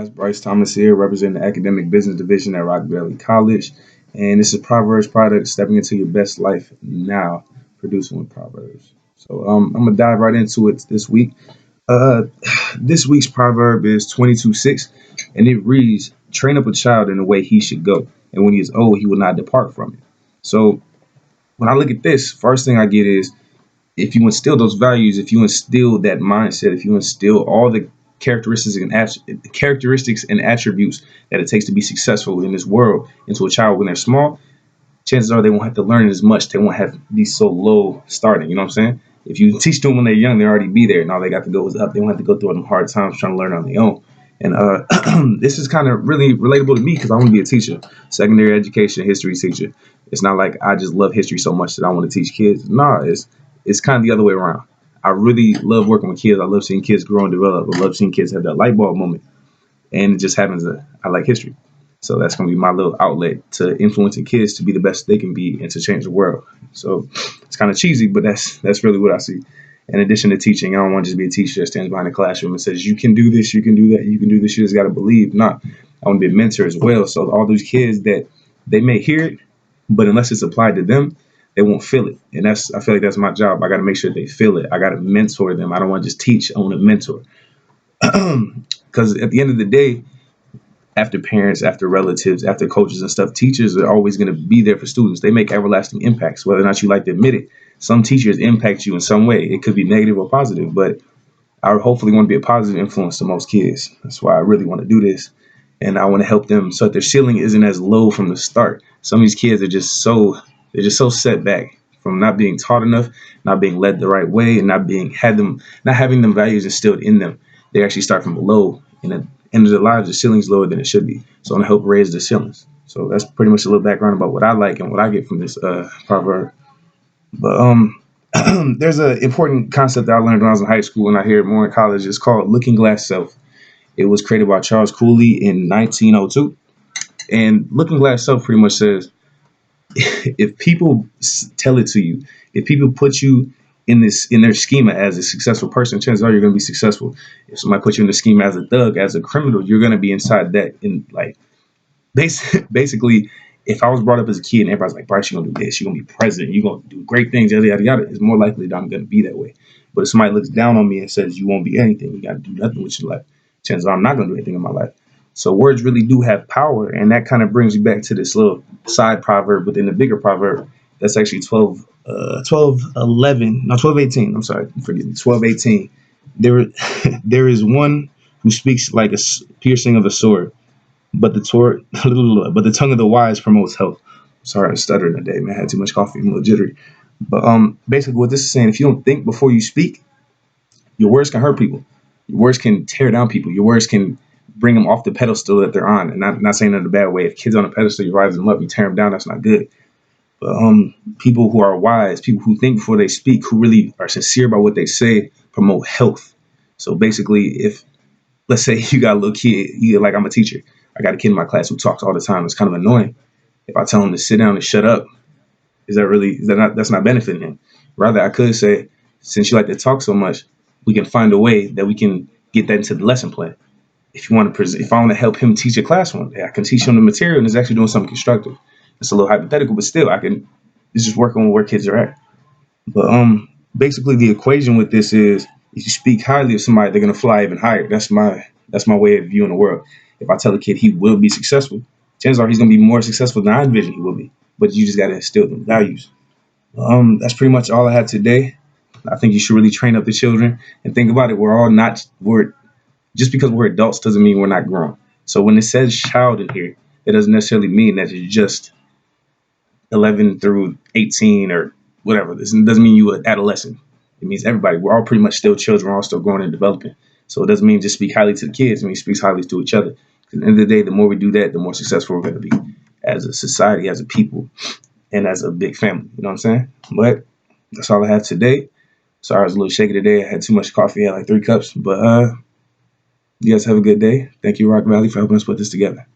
Bryce Thomas here, representing the Academic Business Division at Rock Valley College. And this is Proverbs Product, stepping into your best life now, producing with Proverbs. I'm going to dive right into it this week. Uh, this week's proverb is 22:6, and it reads, train up a child in the way he should go, and when he is old, he will not depart from it. So when I look at this, first thing I get is if you instill those values, if you instill that mindset, if you instill all the characteristics and attributes that it takes to be successful in this world into a child when they're small, chances are they won't have to learn as much. They won't have to be so low starting. You know what I'm saying? If you teach them when they're young, they already be there, and all they got to go is up. They won't have to go through them hard times trying to learn on their own. And this is kind of really relatable to me because I want to be a teacher, secondary education, history teacher. It's not like I just love history so much that I want to teach kids. Nah, it's kind of the other way around. I really love working with kids. I love seeing kids grow and develop. I love seeing kids have that light bulb moment. And it just happens that I like history. So that's going to be my little outlet to influencing kids to be the best they can be and to change the world. So it's kind of cheesy, but that's really what I see. In addition to teaching, I don't want to just be a teacher that stands behind a classroom and says, you can do this, you can do that, you can do this, you just got to believe. Nah, I want to be a mentor as well. So all those kids that they may hear it, but unless it's applied to them, they won't feel it. And I feel like that's my job. I got to make sure they feel it. I got to mentor them. I don't want to just teach. I want to mentor. Because at the end of the day, after parents, after relatives, after coaches and stuff, teachers are always going to be there for students. They make everlasting impacts, whether or not you like to admit it. Some teachers impact you in some way. It could be negative or positive, but I hopefully want to be a positive influence to most kids. That's why I really want to do this. And I want to help them so that their ceiling isn't as low from the start. Some of these kids are just so set back from not being taught enough, not being led the right way, and not having them values instilled in them. They actually start from below, and at the end of their lives, the ceiling's lower than it should be. So I want to help raise the ceilings. So that's pretty much a little background about what I like and what I get from this proverb. But there's an important concept that I learned when I was in high school, and I hear it more in college. It's called Looking Glass Self. It was created by Charles Cooley in 1902, and Looking Glass Self pretty much says if people tell it to you, if people put you in their schema as a successful person, chances are you're going to be successful. If somebody puts you in the schema as a thug, as a criminal, you're going to be inside that. In like basically, if I was brought up as a kid and everybody's like, Bryce, you're gonna do this, you're gonna be president, you're gonna do great things, yada yada yada, it's more likely that I'm gonna be that way. But if somebody looks down on me and says you won't be anything, you got to do nothing with your life, chances are I'm not gonna do anything in my life. So words really do have power, and that kind of brings you back to this little side proverb within the bigger proverb. That's actually 12:18. I'm sorry, forgive me, 12:18. There, there is one who speaks like a piercing of a sword, but but the tongue of the wise promotes health. Sorry, I stuttered today, man. I had too much coffee, I'm a little jittery. But basically, what this is saying, if you don't think before you speak, your words can hurt people. Your words can tear down people. Your words can bring them off the pedestal that they're on. And not saying that in a bad way. If kids on a pedestal, you rise them up, you tear them down. That's not good. But people who are wise, people who think before they speak, who really are sincere about what they say, promote health. So basically, if let's say you got a little kid, like I'm a teacher, I got a kid in my class who talks all the time. It's kind of annoying. If I tell him to sit down and shut up, is that not, that's not benefiting him. Rather, I could say, since you like to talk so much, we can find a way that we can get that into the lesson plan. If I want to help him teach a class one day, I can teach him the material and it's actually doing something constructive. It's a little hypothetical, but still, I can. It's just working with where kids are at. But basically, the equation with this is if you speak highly of somebody, they're gonna fly even higher. That's my way of viewing the world. If I tell a kid he will be successful, chances are he's gonna be more successful than I envision he will be. But you just gotta instill them values. That's pretty much all I had today. I think you should really train up the children and think about it. We're just because we're adults doesn't mean we're not grown. So when it says child in here, it doesn't necessarily mean that it's just 11 through 18 or whatever. This doesn't mean you an adolescent. It means everybody. We're all pretty much still children. We're all still growing and developing. So it doesn't mean just speak highly to the kids. It means speak highly to each other. 'Cause at the end of the day, the more we do that, the more successful we're going to be as a society, as a people, and as a big family. You know what I'm saying? But that's all I have today. Sorry, I was a little shaky today. I had too much coffee. I had like 3 cups. But you guys have a good day. Thank you, Rock Valley, for helping us put this together.